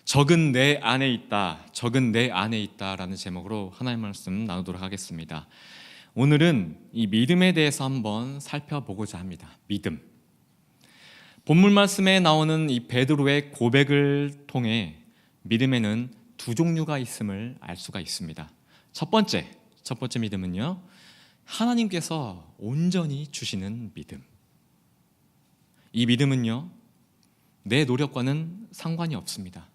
적은 내 안에 있다, 적은 내 안에 있다라는 제목으로 하나님의 말씀 나누도록 하겠습니다. 오늘은 이 믿음에 대해서 한번 살펴보고자 합니다. 믿음. 본문 말씀에 나오는 이 베드로의 고백을 통해 믿음에는 두 종류가 있음을 알 수가 있습니다. 첫 번째 믿음은요, 하나님께서 온전히 주시는 믿음. 이 믿음은요, 내 노력과는 상관이 없습니다.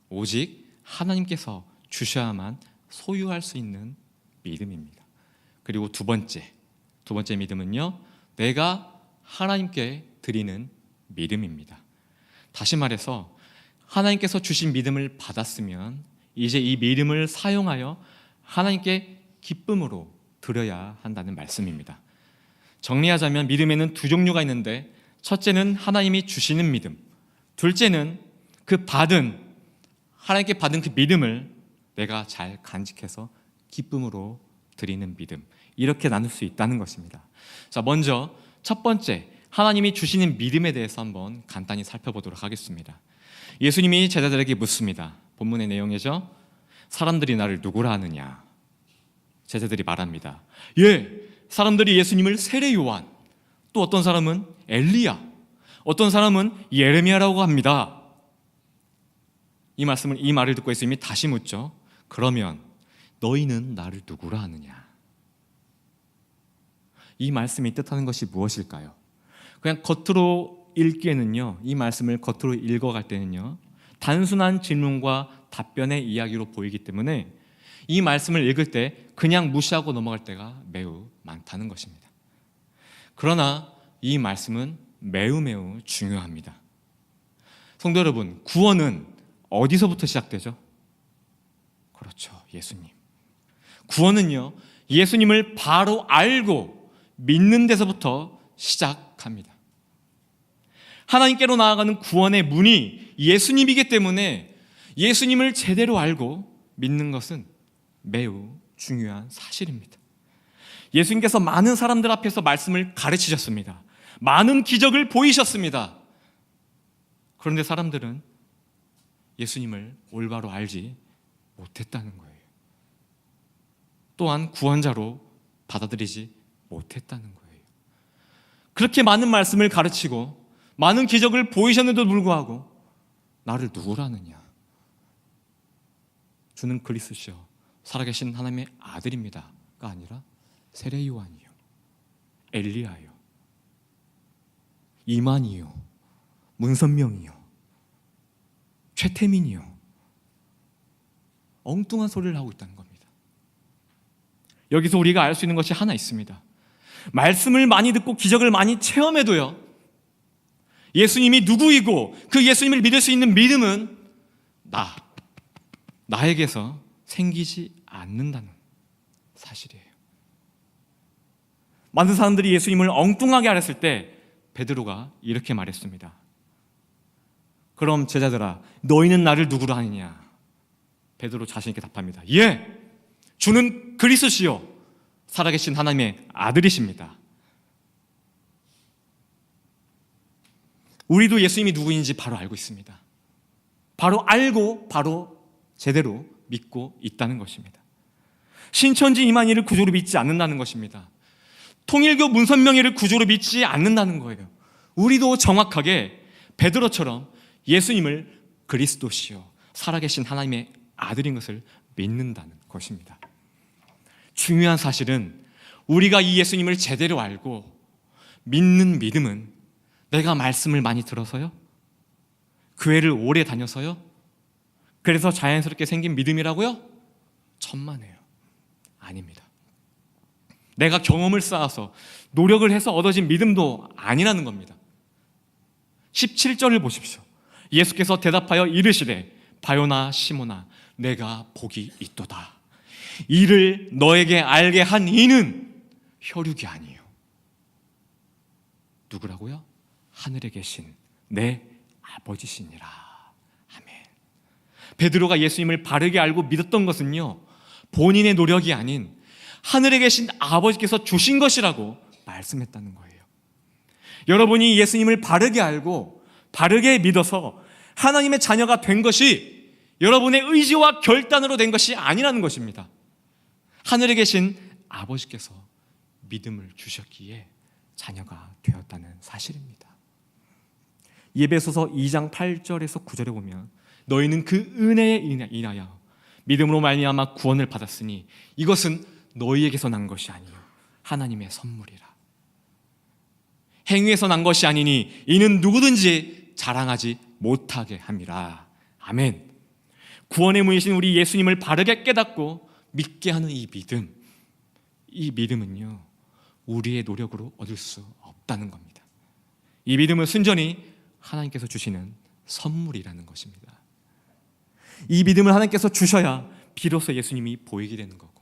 오직 하나님께서 주셔야만 소유할 수 있는 믿음입니다. 그리고 두 번째 믿음은요, 내가 하나님께 드리는 믿음입니다. 다시 말해서 하나님께서 주신 믿음을 받았으면 이제 이 믿음을 사용하여 하나님께 기쁨으로 드려야 한다는 말씀입니다. 정리하자면 믿음에는 두 종류가 있는데, 첫째는 하나님이 주시는 믿음, 둘째는 하나님께 받은 그 믿음을 내가 잘 간직해서 기쁨으로 드리는 믿음, 이렇게 나눌 수 있다는 것입니다. 자, 먼저 첫 번째 하나님이 주시는 믿음에 대해서 한번 간단히 살펴보도록 하겠습니다. 예수님이 제자들에게 묻습니다. 본문의 내용이죠. 사람들이 나를 누구라 하느냐? 제자들이 말합니다. 사람들이 예수님을 세례 요한, 또 어떤 사람은 엘리야, 어떤 사람은 예레미야라고 합니다. 이 말을 듣고 예수님이 다시 묻죠. 그러면 너희는 나를 누구라 하느냐? 이 말씀이 뜻하는 것이 무엇일까요? 그냥 겉으로 읽기에는요, 이 말씀을 겉으로 읽어갈 때는요, 단순한 질문과 답변의 이야기로 보이기 때문에 이 말씀을 읽을 때 그냥 무시하고 넘어갈 때가 매우 많다는 것입니다. 그러나 이 말씀은 매우 중요합니다. 성도 여러분, 구원은 어디서부터 시작되죠? 그렇죠, 예수님. 구원은요, 예수님을 바로 알고 믿는 데서부터 시작합니다. 하나님께로 나아가는 구원의 문이 예수님이기 때문에 예수님을 제대로 알고 믿는 것은 매우 중요한 사실입니다. 예수님께서 많은 사람들 앞에서 말씀을 가르치셨습니다. 많은 기적을 보이셨습니다. 그런데 사람들은 예수님을 올바로 알지 못했다는 거예요. 또한 구원자로 받아들이지 못했다는 거예요. 그렇게 많은 말씀을 가르치고 많은 기적을 보이셨는데도 불구하고 나를 누구라느냐? 주는 그리스도시요 살아계신 하나님의 아들입니다가 아니라 세례 요한이요, 엘리야요, 이만희요, 문선명이요, 최태민이요, 엉뚱한 소리를 하고 있다는 겁니다. 여기서 우리가 알 수 있는 것이 하나 있습니다. 말씀을 많이 듣고 기적을 많이 체험해도요, 예수님이 누구이고 그 예수님을 믿을 수 있는 믿음은 나에게서 생기지 않는다는 사실이에요. 많은 사람들이 예수님을 엉뚱하게 알았을 때 베드로가 이렇게 말했습니다. 그럼 제자들아, 너희는 나를 누구로 하느냐? 베드로 자신 있게 답합니다. 주는 그리스도시요 살아계신 하나님의 아들이십니다. 우리도 예수님이 누구인지 바로 알고 있습니다. 바로 알고 바로 제대로 믿고 있다는 것입니다. 신천지 이만희를 구주로 믿지 않는다는 것입니다. 통일교 문선명이를 구주로 믿지 않는다는 거예요. 우리도 정확하게 베드로처럼 예수님을 그리스도시요 살아계신 하나님의 아들인 것을 믿는다는 것입니다. 중요한 사실은 우리가 이 예수님을 제대로 알고 믿는 믿음은 내가 말씀을 많이 들어서요, 교회를 오래 다녀서요, 그래서 자연스럽게 생긴 믿음이라고요? 천만에요. 아닙니다. 내가 경험을 쌓아서 노력을 해서 얻어진 믿음도 아니라는 겁니다. 17절을 보십시오. 예수께서 대답하여 이르시되 바요나 시몬아, 내가 복이 있도다. 이를 너에게 알게 한 이는 혈육이 아니요. 누구라고요? 하늘에 계신 내 아버지시니라. 아멘. 베드로가 예수님을 바르게 알고 믿었던 것은요, 본인의 노력이 아닌 하늘에 계신 아버지께서 주신 것이라고 말씀했다는 거예요. 여러분이 예수님을 바르게 알고 바르게 믿어서 하나님의 자녀가 된 것이 여러분의 의지와 결단으로 된 것이 아니라는 것입니다. 하늘에 계신 아버지께서 믿음을 주셨기에 자녀가 되었다는 사실입니다. 에베소서 2장 8절에서 9절에 보면 너희는 그 은혜에 인하여 믿음으로 말미암아 구원을 받았으니 이것은 너희에게서 난 것이 아니요 하나님의 선물이라. 행위에서 난 것이 아니니 이는 누구든지 자랑하지 못하게 함이라. 아멘. 구원의 문이신 우리 예수님을 바르게 깨닫고 믿게 하는 이 믿음은요 우리의 노력으로 얻을 수 없다는 겁니다. 이 믿음은 순전히 하나님께서 주시는 선물이라는 것입니다. 이 믿음을 하나님께서 주셔야 비로소 예수님이 보이게 되는 거고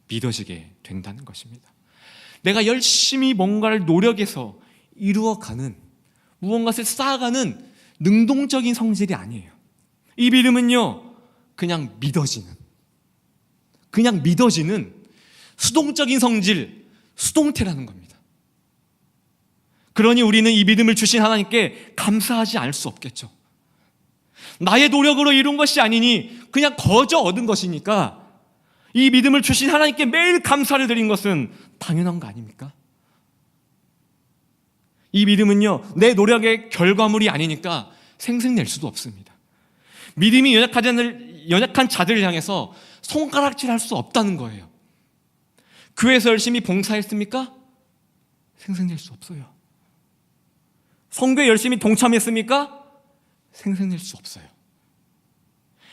믿어지게 된다는 것입니다. 내가 열심히 뭔가를 노력해서 이루어가는, 무언가를 쌓아가는 능동적인 성질이 아니에요. 이 믿음은요 그냥 믿어지는 수동적인 성질, 수동태라는 겁니다. 그러니 우리는 이 믿음을 주신 하나님께 감사하지 않을 수 없겠죠. 나의 노력으로 이룬 것이 아니니 그냥 거저 얻은 것이니까 이 믿음을 주신 하나님께 매일 감사를 드린 것은 당연한 거 아닙니까? 이 믿음은요 내 노력의 결과물이 아니니까 생색낼 수도 없습니다. 믿음이 연약한 자들을 향해서 손가락질할 수 없다는 거예요. 교회에서 열심히 봉사했습니까? 생색낼 수 없어요. 선교에 열심히 동참했습니까? 생색낼 수 없어요.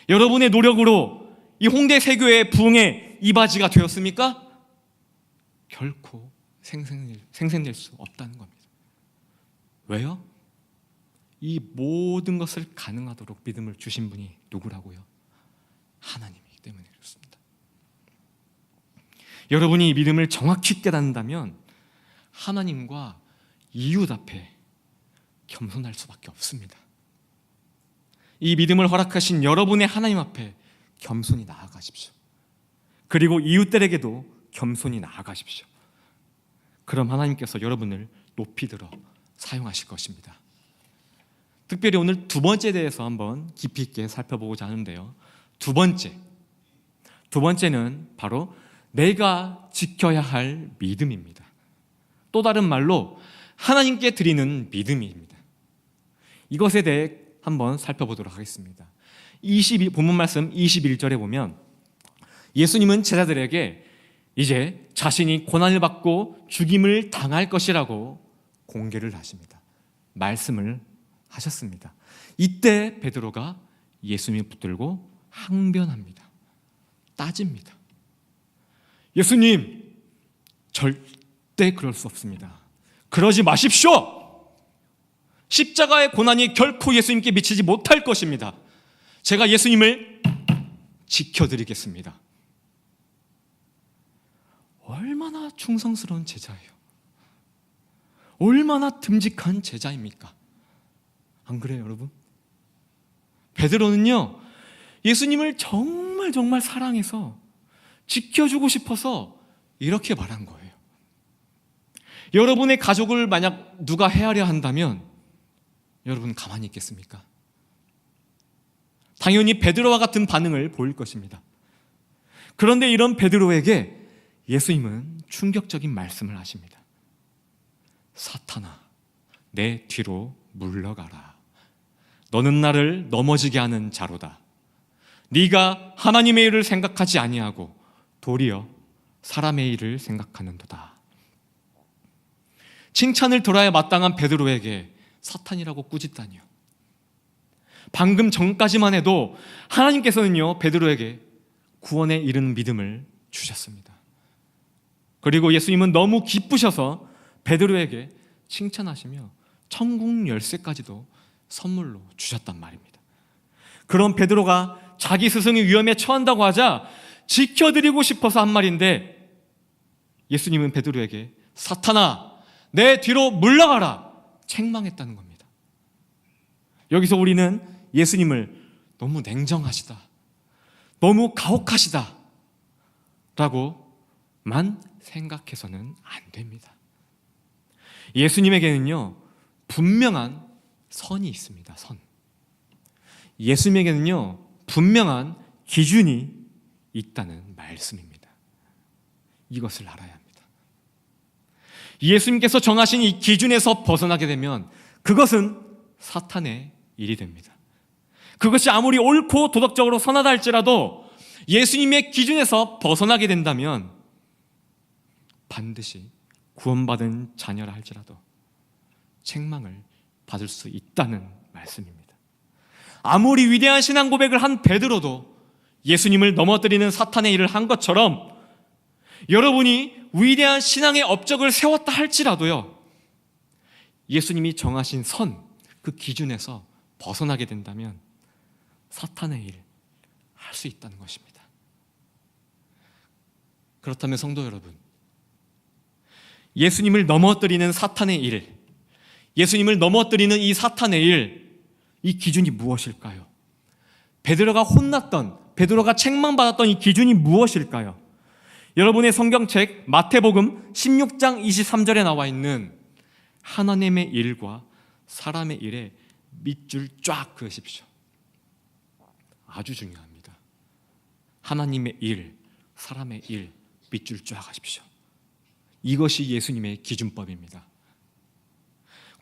여러분의 노력으로 이 홍대 세교의 부흥의 이바지가 되었습니까? 결코 생색낼 수 없다는 겁니다. 왜요? 이 모든 것을 가능하도록 믿음을 주신 분이 누구라고요? 하나님이기 때문에 그렇습니다. 여러분이 이 믿음을 정확히 깨닫는다면 하나님과 이웃 앞에 겸손할 수밖에 없습니다. 이 믿음을 허락하신 여러분의 하나님 앞에 겸손히 나아가십시오. 그리고 이웃들에게도 겸손히 나아가십시오. 그럼 하나님께서 여러분을 높이 들어 사용하실 것입니다. 특별히 오늘 두 번째에 대해서 한번 깊이 있게 살펴보고자 하는데요. 두 번째는 바로 내가 지켜야 할 믿음입니다. 또 다른 말로 하나님께 드리는 믿음입니다. 이것에 대해 한번 살펴보도록 하겠습니다. 본문 말씀 21절에 보면 예수님은 제자들에게 이제 자신이 고난을 받고 죽임을 당할 것이라고 공개를 하십니다. 말씀을 하셨습니다. 이때 베드로가 예수님을 붙들고 항변합니다. 따집니다. 예수님, 절대 그럴 수 없습니다. 그러지 마십시오. 십자가의 고난이 결코 예수님께 미치지 못할 것입니다. 제가 예수님을 지켜드리겠습니다. 얼마나 충성스러운 제자예요. 얼마나 듬직한 제자입니까? 안 그래요, 여러분? 베드로는요, 예수님을 정말 사랑해서 지켜주고 싶어서 이렇게 말한 거예요. 여러분의 가족을 만약 누가 해하려 한다면 여러분 가만히 있겠습니까? 당연히 베드로와 같은 반응을 보일 것입니다. 그런데 이런 베드로에게 예수님은 충격적인 말씀을 하십니다. 사탄아, 내 뒤로 물러가라. 너는 나를 넘어지게 하는 자로다. 네가 하나님의 일을 생각하지 아니하고 도리어 사람의 일을 생각하는도다. 칭찬을 들어야 마땅한 베드로에게 사탄이라고 꾸짖다니요. 방금 전까지만 해도 하나님께서는요 베드로에게 구원에 이르는 믿음을 주셨습니다. 그리고 예수님은 너무 기쁘셔서 베드로에게 칭찬하시며 천국 열쇠까지도 선물로 주셨단 말입니다. 그런 베드로가 자기 스승이 위험에 처한다고 하자 지켜드리고 싶어서 한 말인데 예수님은 베드로에게 사탄아, 내 뒤로 물러가라 책망했다는 겁니다. 여기서 우리는 예수님을 너무 냉정하시다, 너무 가혹하시다 라고만 생각해서는 안 됩니다. 예수님에게는요 분명한 선이 있습니다. 예수님에게는요 분명한 기준이 있다는 말씀입니다. 이것을 알아야 합니다. 예수님께서 정하신 이 기준에서 벗어나게 되면 그것은 사탄의 일이 됩니다. 그것이 아무리 옳고 도덕적으로 선하다 할지라도 예수님의 기준에서 벗어나게 된다면 반드시 구원받은 자녀라 할지라도 책망을 받을 수 있다는 말씀입니다. 아무리 위대한 신앙 고백을 한 베드로도 예수님을 넘어뜨리는 사탄의 일을 한 것처럼 여러분이 위대한 신앙의 업적을 세웠다 할지라도요, 예수님이 정하신 선, 그 기준에서 벗어나게 된다면 사탄의 일 할 수 있다는 것입니다. 그렇다면 성도 여러분, 예수님을 넘어뜨리는 사탄의 일, 예수님을 넘어뜨리는 이 사탄의 일, 이 기준이 무엇일까요? 베드로가 혼났던, 베드로가 책망받았던 이 기준이 무엇일까요? 여러분의 성경책 마태복음 16장 23절에 나와 있는 하나님의 일과 사람의 일에 밑줄 쫙 그으십시오. 아주 중요합니다. 하나님의 일, 사람의 일, 밑줄 쫙 하십시오. 이것이 예수님의 기준법입니다.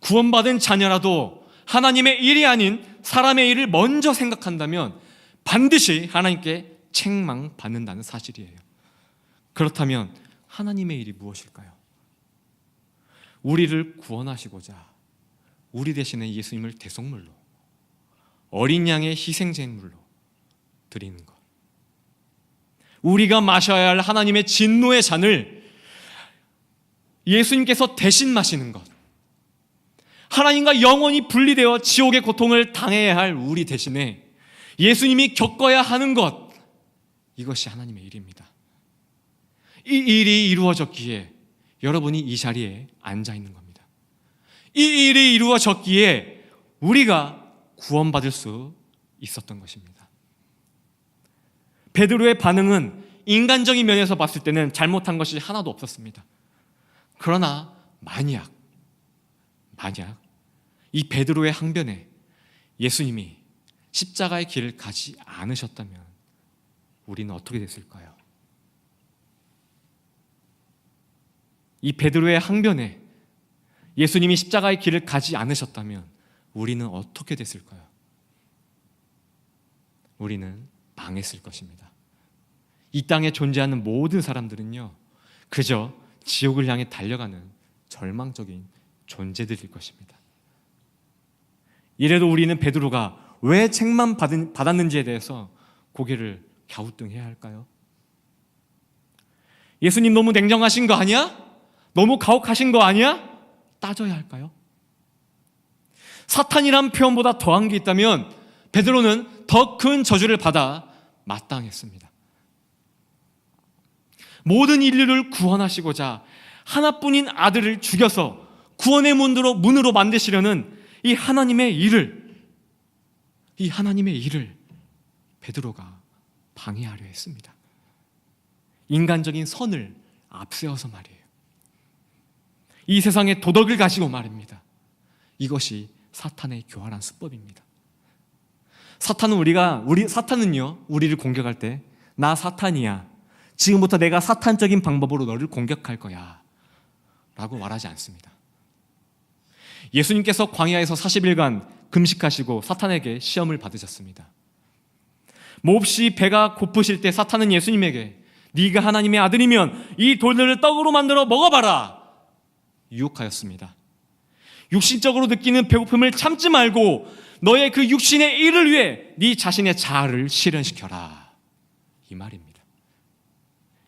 구원받은 자녀라도 하나님의 일이 아닌 사람의 일을 먼저 생각한다면 반드시 하나님께 책망받는다는 사실이에요. 그렇다면 하나님의 일이 무엇일까요? 우리를 구원하시고자 우리 대신에 예수님을 대속물로, 어린 양의 희생제물로 드리는 것, 우리가 마셔야 할 하나님의 진노의 잔을 예수님께서 대신 마시는 것, 하나님과 영원히 분리되어 지옥의 고통을 당해야 할 우리 대신에 예수님이 겪어야 하는 것, 이것이 하나님의 일입니다. 이 일이 이루어졌기에 여러분이 이 자리에 앉아 있는 겁니다. 이 일이 이루어졌기에 우리가 구원받을 수 있었던 것입니다. 베드로의 반응은 인간적인 면에서 봤을 때는 잘못한 것이 하나도 없었습니다. 그러나 만약 이 베드로의 항변에 예수님이 십자가의 길을 가지 않으셨다면 우리는 어떻게 됐을까요? 이 베드로의 항변에 예수님이 십자가의 길을 가지 않으셨다면 우리는 어떻게 됐을까요? 우리는 망했을 것입니다. 이 땅에 존재하는 모든 사람들은요, 그저 지옥을 향해 달려가는 절망적인 존재들일 것입니다. 이래도 우리는 베드로가 왜 책만 받았는지에 대해서 고개를 갸우뚱해야 할까요? 예수님 너무 냉정하신 거 아니야? 너무 가혹하신 거 아니야? 따져야 할까요? 사탄이란 표현보다 더한 게 있다면 베드로는 더 큰 저주를 받아 마땅했습니다. 모든 인류를 구원하시고자 하나뿐인 아들을 죽여서 구원의 문으로 만드시려는 이 하나님의 일을 베드로가 방해하려 했습니다. 인간적인 선을 앞세워서 말이에요. 이 세상의 도덕을 가지고 말입니다. 이것이 사탄의 교활한 수법입니다. 사탄은요, 우리를 공격할 때 나 사탄이야, 지금부터 내가 사탄적인 방법으로 너를 공격할 거야 라고 말하지 않습니다. 예수님께서 광야에서 40일간 금식하시고 사탄에게 시험을 받으셨습니다. 몹시 배가 고프실 때 사탄은 예수님에게 네가 하나님의 아들이면 이 돌들을 떡으로 만들어 먹어봐라 유혹하였습니다. 육신적으로 느끼는 배고픔을 참지 말고 너의 그 육신의 일을 위해 네 자신의 자아를 실현시켜라, 이 말입니다.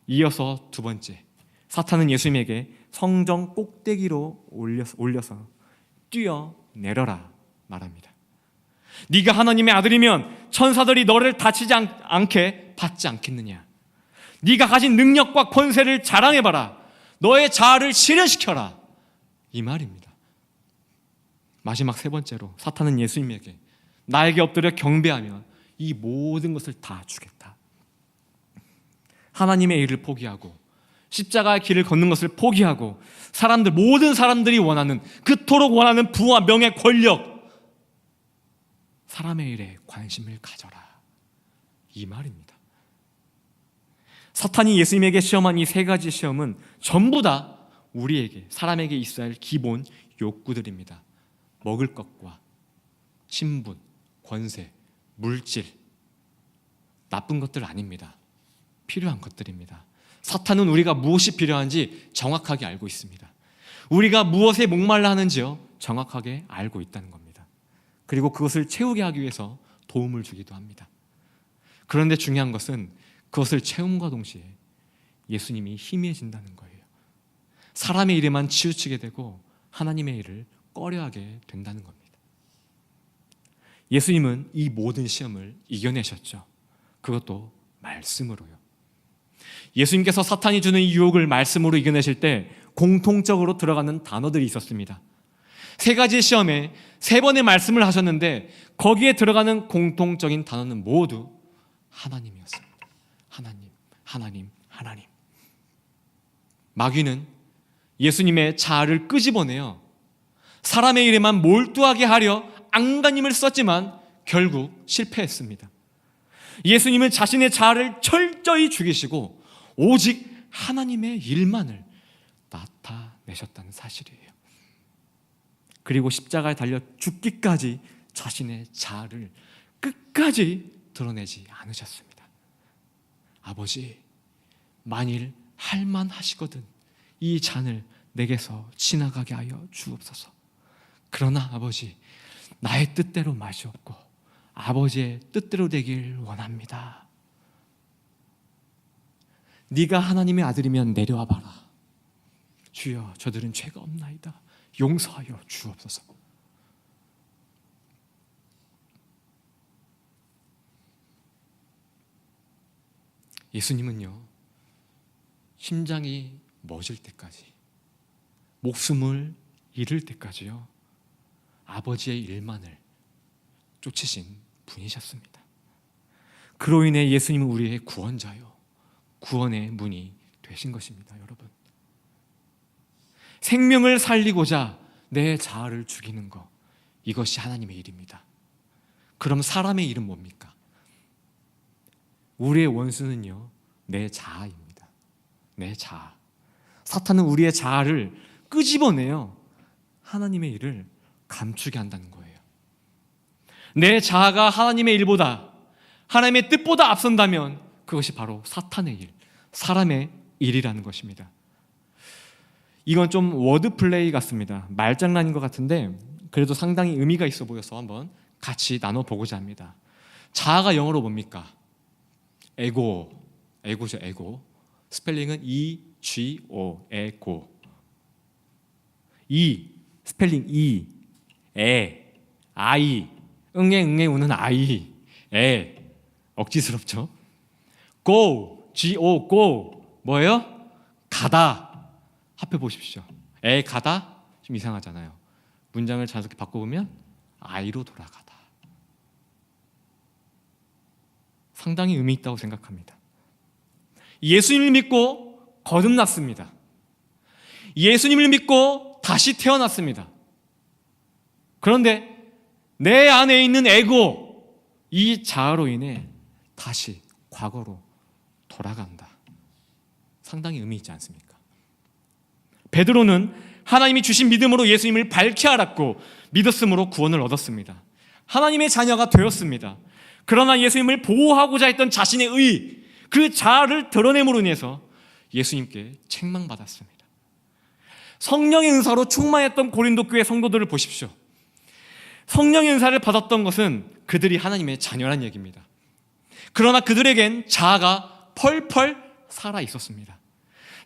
이어서 두 번째, 사탄은 예수님에게 성전 꼭대기로 올려서 뛰어내려라 말합니다. 네가 하나님의 아들이면 천사들이 너를 다치지 않게 받지 않겠느냐? 네가 가진 능력과 권세를 자랑해봐라, 너의 자아를 실현시켜라, 이 말입니다. 마지막 세 번째로 사탄은 예수님에게 나에게 엎드려 경배하면 이 모든 것을 다 주겠다. 하나님의 일을 포기하고 십자가의 길을 걷는 것을 포기하고 모든 사람들이 원하는, 그토록 원하는 부와 명예, 권력, 사람의 일에 관심을 가져라 이 말입니다. 사탄이 예수님에게 시험한 이 세 가지 시험은 전부 다 우리에게, 사람에게 있어야 할 기본 욕구들입니다. 먹을 것과 신분, 권세, 물질, 나쁜 것들 아닙니다. 필요한 것들입니다. 사탄은 우리가 무엇이 필요한지 정확하게 알고 있습니다. 우리가 무엇에 목말라 하는지요 정확하게 알고 있다는 겁니다. 그리고 그것을 채우게 하기 위해서 도움을 주기도 합니다. 그런데 중요한 것은 그것을 채움과 동시에 예수님이 희미해진다는 거예요. 사람의 일에만 치우치게 되고 하나님의 일을 꺼려하게 된다는 겁니다. 예수님은 이 모든 시험을 이겨내셨죠. 그것도 말씀으로요. 예수님께서 사탄이 주는 이 유혹을 말씀으로 이겨내실 때 공통적으로 들어가는 단어들이 있었습니다. 세 가지 시험에 세 번의 말씀을 하셨는데 거기에 들어가는 공통적인 단어는 모두 하나님이었습니다. 하나님, 하나님, 하나님. 마귀는 예수님의 자아를 끄집어내어 사람의 일에만 몰두하게 하려 안간힘을 썼지만 결국 실패했습니다. 예수님은 자신의 자아를 철저히 죽이시고 오직 하나님의 일만을 나타내셨다는 사실이에요. 그리고 십자가에 달려 죽기까지 자신의 자아를 끝까지 드러내지 않으셨습니다. 아버지, 만일 할만하시거든 이 잔을 내게서 지나가게 하여 주옵소서. 그러나 아버지, 나의 뜻대로 마시옵고 아버지의 뜻대로 되길 원합니다. 네가 하나님의 아들이면 내려와 봐라. 주여, 저들은 죄가 없나이다. 용서하여 주옵소서. 예수님은요, 심장이 멎을 때까지, 목숨을 잃을 때까지요, 아버지의 일만을 쫓으신 분이셨습니다. 그로 인해 예수님은 우리의 구원자요, 구원의 문이 되신 것입니다. 여러분, 생명을 살리고자 내 자아를 죽이는 것, 이것이 하나님의 일입니다. 그럼 사람의 일은 뭡니까? 우리의 원수는요, 내 자아입니다. 내 자아. 사탄은 우리의 자아를 끄집어내어 하나님의 일을 감추게 한다는 거예요. 내 자아가 하나님의 일보다, 하나님의 뜻보다 앞선다면 그것이 바로 사탄의 일, 사람의 일이라는 것입니다. 이건 좀 워드플레이 같습니다. 말장난인 것 같은데 그래도 상당히 의미가 있어 보여서 한번 같이 나눠보고자 합니다. 자아가 영어로 뭡니까? 에고, 에고죠, 에고. 스펠링은 E-G-O, 에고. 이, 스펠링 E, 에, 아이, 응애 우는 아이, 에, 억지스럽죠. go, G-O, go, 뭐예요? 가다. 합해 보십시오. 에, 가다? 좀 이상하잖아요. 문장을 자연스럽게 바꿔보면 아이로 돌아가다. 상당히 의미 있다고 생각합니다. 예수님을 믿고 거듭났습니다. 예수님을 믿고 다시 태어났습니다. 그런데 내 안에 있는 에고, 이 자아로 인해 다시 과거로 돌아간다. 상당히 의미 있지 않습니까? 베드로는 하나님이 주신 믿음으로 예수님을 밝히 알았고 믿었으므로 구원을 얻었습니다. 하나님의 자녀가 되었습니다. 그러나 예수님을 보호하고자 했던 자신의 의, 그 자아를 드러냄으로 인해서 예수님께 책망받았습니다. 성령의 은사로 충만했던 고린도 교회 성도들을 보십시오. 성령의 은사를 받았던 것은 그들이 하나님의 자녀란 얘기입니다. 그러나 그들에겐 자아가 펄펄 살아 있었습니다.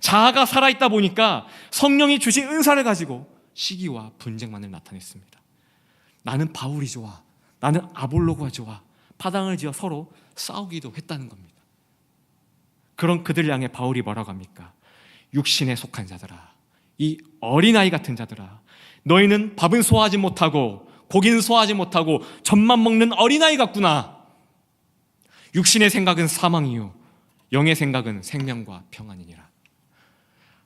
자아가 살아있다 보니까 성령이 주신 은사를 가지고 시기와 분쟁만을 나타냈습니다. 나는 바울이 좋아, 나는 아볼로가 좋아, 파당을 지어 서로 싸우기도 했다는 겁니다. 그런 그들 향해 바울이 뭐라고 합니까? 육신에 속한 자들아, 이 어린아이 같은 자들아, 너희는 밥은 소화하지 못하고 고기는 소화하지 못하고 젖만 먹는 어린아이 같구나. 육신의 생각은 사망이요 영의 생각은 생명과 평안이니라.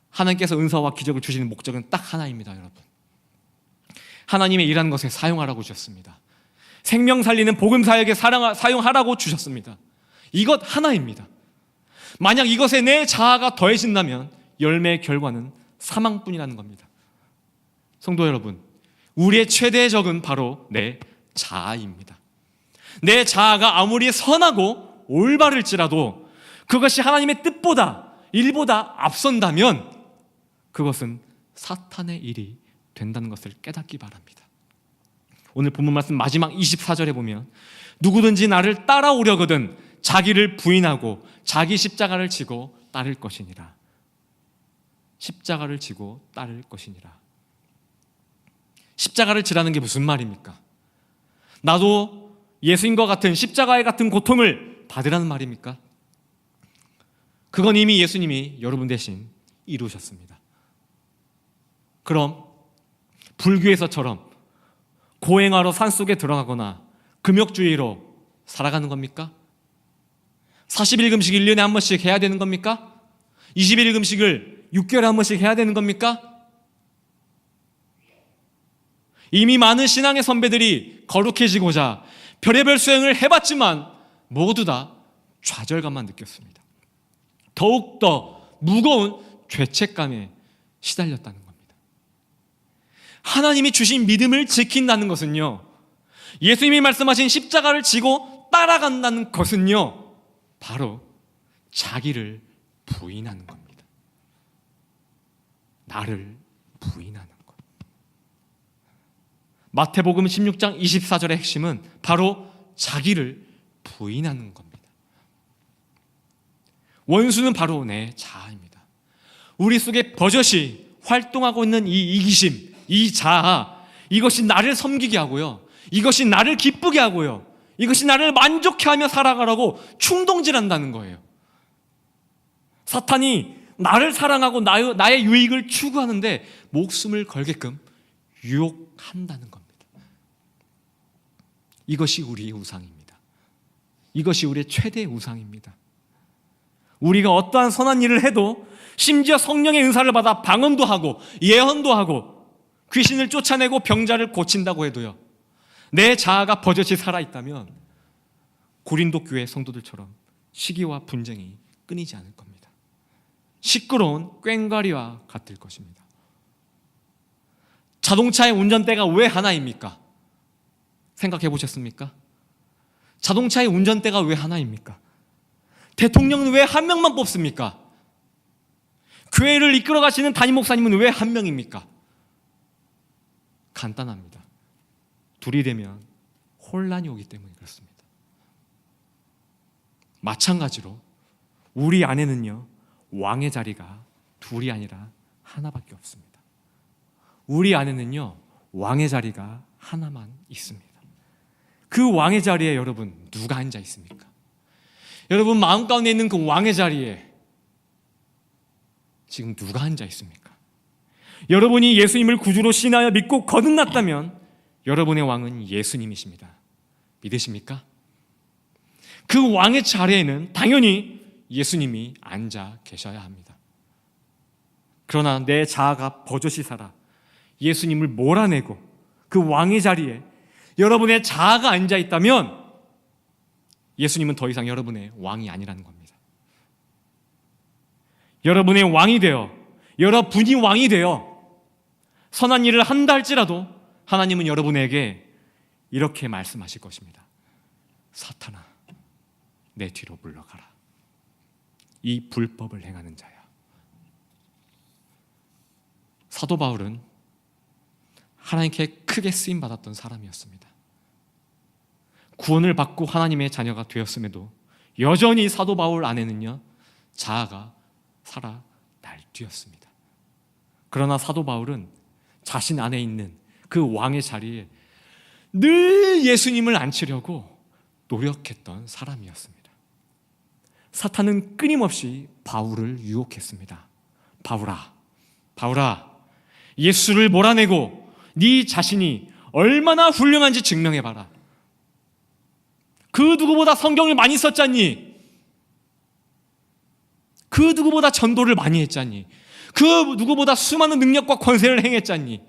하나님께서 은사와 기적을 주시는 목적은 딱 하나입니다. 여러분, 하나님의 일하는 것에 사용하라고 주셨습니다. 생명 살리는 복음 사역에 사용하라고 주셨습니다. 이것 하나입니다. 만약 이것에 내 자아가 더해진다면 열매의 결과는 사망뿐이라는 겁니다. 성도 여러분, 우리의 최대의 적은 바로 내 자아입니다. 내 자아가 아무리 선하고 올바를지라도 그것이 하나님의 뜻보다 일보다 앞선다면 그것은 사탄의 일이 된다는 것을 깨닫기 바랍니다. 오늘 본문 말씀 마지막 24절에 보면 누구든지 나를 따라오려거든 자기를 부인하고 자기 십자가를 지고 따를 것이니라. 십자가를 지고 따를 것이니라. 십자가를 지라는 게 무슨 말입니까? 나도 예수님과 같은 십자가의 같은 고통을 받으라는 말입니까? 그건 이미 예수님이 여러분 대신 이루셨습니다. 그럼 불교에서처럼 고행하러 산속에 들어가거나 금욕주의로 살아가는 겁니까? 40일 금식 1년에 한 번씩 해야 되는 겁니까? 21일 금식을 6개월에 한 번씩 해야 되는 겁니까? 이미 많은 신앙의 선배들이 거룩해지고자 별의별 수행을 해봤지만 모두 다 좌절감만 느꼈습니다. 더욱더 무거운 죄책감에 시달렸다는 겁니다. 하나님이 주신 믿음을 지킨다는 것은요, 예수님이 말씀하신 십자가를 지고 따라간다는 것은요, 바로 자기를 부인하는 겁니다. 나를 부인하는 것. 마태복음 16장 24절의 핵심은 바로 자기를 부인하는 겁니다. 원수는 바로 내 자아입니다. 우리 속에 버젓이 활동하고 있는 이 이기심, 이 자아, 이것이 나를 섬기게 하고요, 이것이 나를 기쁘게 하고요, 이것이 나를 만족해하며 살아가라고 충동질한다는 거예요. 사탄이 나를 사랑하고 나의 유익을 추구하는데 목숨을 걸게끔 유혹한다는 겁니다. 이것이 우리의 우상입니다. 이것이 우리의 최대의 우상입니다. 우리가 어떠한 선한 일을 해도, 심지어 성령의 은사를 받아 방언도 하고 예언도 하고 귀신을 쫓아내고 병자를 고친다고 해도요, 내 자아가 버젓이 살아있다면 고린도 교회 성도들처럼 시기와 분쟁이 끊이지 않을 겁니다. 시끄러운 꽹과리와 같을 것입니다. 자동차의 운전대가 왜 하나입니까? 생각해 보셨습니까? 자동차의 운전대가 왜 하나입니까? 대통령은 왜 한 명만 뽑습니까? 교회를 이끌어 가시는 담임 목사님은 왜 한 명입니까? 간단합니다. 둘이 되면 혼란이 오기 때문에 그렇습니다. 마찬가지로 우리 안에는요, 왕의 자리가 둘이 아니라 하나밖에 없습니다. 우리 안에는요, 왕의 자리가 하나만 있습니다. 그 왕의 자리에 여러분 누가 앉아 있습니까? 여러분 마음 가운데 있는 그 왕의 자리에 지금 누가 앉아 있습니까? 여러분이 예수님을 구주로 신하여 믿고 거듭났다면 여러분의 왕은 예수님이십니다. 믿으십니까? 그 왕의 자리에는 당연히 예수님이 앉아 계셔야 합니다. 그러나 내 자아가 버젓이 살아 예수님을 몰아내고 그 왕의 자리에 여러분의 자아가 앉아 있다면 예수님은 더 이상 여러분의 왕이 아니라는 겁니다. 여러분의 왕이 되어, 여러분이 왕이 되어 선한 일을 한다 할지라도 하나님은 여러분에게 이렇게 말씀하실 것입니다. 사탄아, 내 뒤로 물러가라. 이 불법을 행하는 자야. 사도 바울은 하나님께 크게 쓰임받았던 사람이었습니다. 구원을 받고 하나님의 자녀가 되었음에도 여전히 사도 바울 안에는요, 자아가 살아 날뛰었습니다. 그러나 사도 바울은 자신 안에 있는 그 왕의 자리에 늘 예수님을 앉히려고 노력했던 사람이었습니다. 사탄은 끊임없이 바울을 유혹했습니다. 바울아, 예수를 몰아내고 네 자신이 얼마나 훌륭한지 증명해봐라. 그 누구보다 성경을 많이 썼잖니? 그 누구보다 전도를 많이 했잖니? 그 누구보다 수많은 능력과 권세를 행했잖니?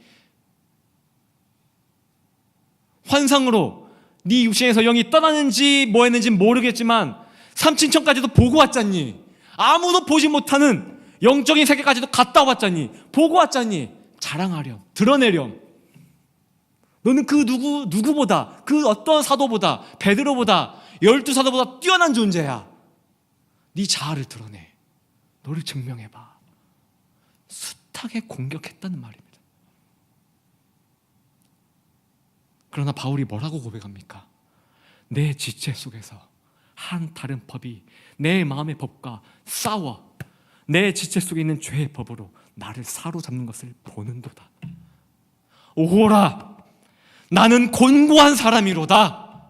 환상으로 네 육신에서 영이 떠나는지 뭐 했는지 모르겠지만 삼층천까지도 보고 왔잖니. 아무도 보지 못하는 영적인 세계까지도 갔다 왔잖니. 보고 왔잖니. 자랑하렴, 드러내렴. 너는 그 누구보다, 그 어떤 사도보다, 베드로보다, 12사도보다 뛰어난 존재야. 네 자아를 드러내. 너를 증명해봐. 숱하게 공격했다는 말입니다. 그러나 바울이 뭐라고 고백합니까? 내 지체 속에서 한 다른 법이 내 마음의 법과 싸워 내 지체 속에 있는 죄의 법으로 나를 사로잡는 것을 보는도다. 오호라, 나는 곤고한 사람이로다.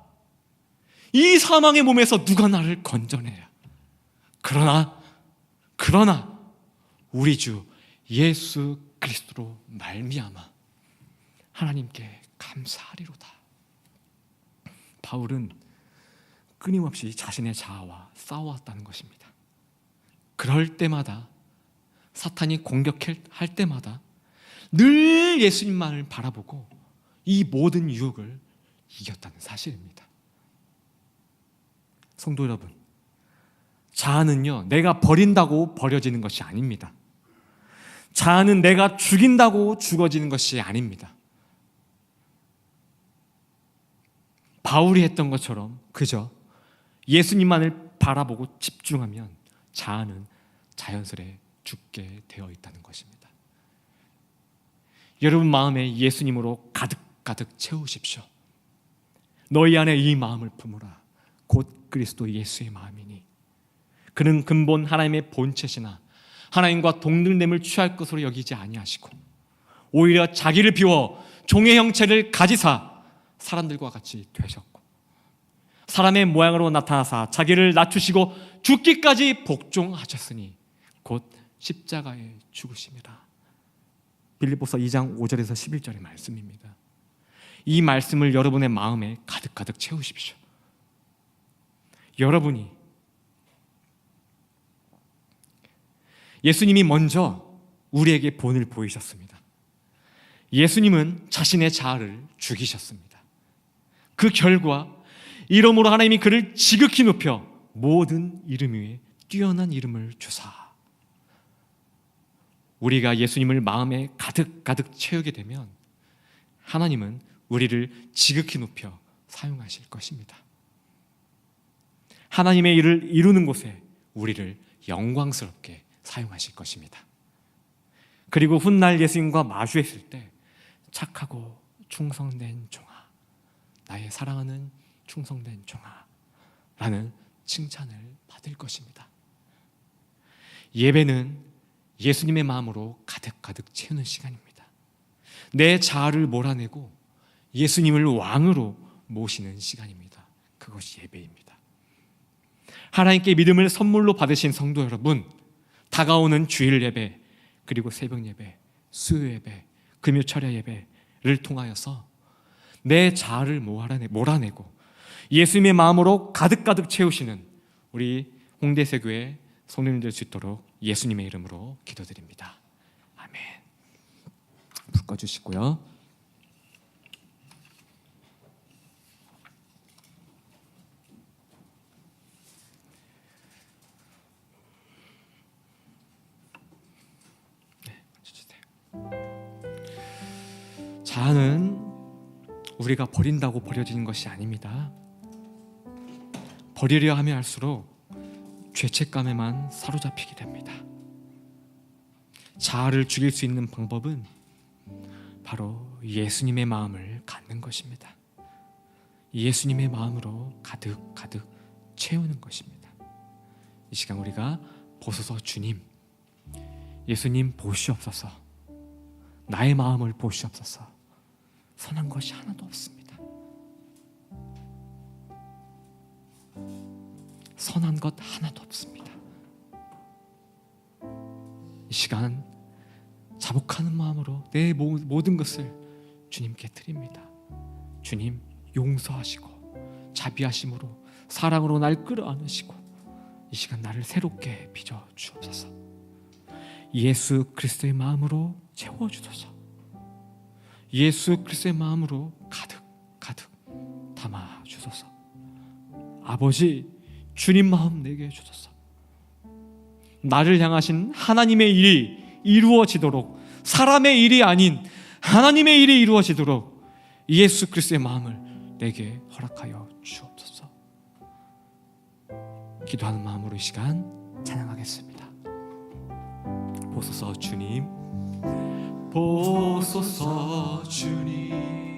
이 사망의 몸에서 누가 나를 건져내랴. 그러나 우리 주 예수 그리스도로 말미암아 하나님께 감사하리로다. 바울은 끊임없이 자신의 자아와 싸워왔다는 것입니다. 그럴 때마다, 사탄이 공격할 때마다 늘 예수님만을 바라보고 이 모든 유혹을 이겼다는 사실입니다. 성도 여러분, 자아는요, 내가 버린다고 버려지는 것이 아닙니다. 자아는 내가 죽인다고 죽어지는 것이 아닙니다. 바울이 했던 것처럼 그저 예수님만을 바라보고 집중하면 자아는 자연스레 죽게 되어 있다는 것입니다. 여러분 마음에 예수님으로 가득 채우십시오. 너희 안에 이 마음을 품으라. 곧 그리스도 예수의 마음이니 그는 근본 하나님의 본체시나 하나님과 동등됨을 취할 것으로 여기지 아니하시고 오히려 자기를 비워 종의 형체를 가지사 사람들과 같이 되셨고 사람의 모양으로 나타나사 자기를 낮추시고 죽기까지 복종하셨으니 곧 십자가에 죽으심이라. 빌립보서 2장 5절에서 11절의 말씀입니다. 이 말씀을 여러분의 마음에 가득 채우십시오. 여러분이 예수님이 먼저 우리에게 본을 보이셨습니다. 예수님은 자신의 자아를 죽이셨습니다. 그 결과 이름으로 하나님이 그를 지극히 높여 모든 이름 위에 뛰어난 이름을 주사 우리가 예수님을 마음에 가득 채우게 되면 하나님은 우리를 지극히 높여 사용하실 것입니다. 하나님의 일을 이루는 곳에 우리를 영광스럽게 사용하실 것입니다. 그리고 훗날 예수님과 마주했을 때 착하고 충성된 종아, 나의 사랑하는 충성된 종아 라는 칭찬을 받을 것입니다. 예배는 예수님의 마음으로 가득 채우는 시간입니다. 내 자아를 몰아내고 예수님을 왕으로 모시는 시간입니다. 그것이 예배입니다. 하나님께 믿음을 선물로 받으신 성도 여러분, 다가오는 주일 예배, 그리고 새벽 예배, 수요 예배, 금요 철야 예배를 통하여서 내 자아를 몰아내고 예수님의 마음으로 가득 채우시는 우리 홍대세교회 성도님 될 수 있도록 예수님의 이름으로 기도드립니다. 아멘. 불 꺼주시고요. 자아는 우리가 버린다고 버려지는 것이 아닙니다. 버리려 하면 할수록 죄책감에만 사로잡히게 됩니다. 자아를 죽일 수 있는 방법은 바로 예수님의 마음을 갖는 것입니다. 예수님의 마음으로 가득 채우는 것입니다. 이 시간 우리가 보소서 주님, 예수님 보시옵소서, 나의 마음을 보시옵소서. 선한 것이 하나도 없습니다. 선한 것 하나도 없습니다. 이 시간 자복하는 마음으로 내 모든 것을 주님께 드립니다. 주님 용서하시고 자비하심으로 사랑으로 날 끌어안으시고 이 시간 나를 새롭게 빚어 주옵소서. 예수 그리스도의 마음으로 채워주소서. 예수 그리스도의 마음으로 가득 담아 주소서. 아버지, 주님 마음 내게 주소서. 나를 향하신 하나님의 일이 이루어지도록, 사람의 일이 아닌 하나님의 일이 이루어지도록 예수 그리스도의 마음을 내게 허락하여 주옵소서. 기도하는 마음으로 이 시간 찬양하겠습니다. 보소서 주님, 보소서 주님,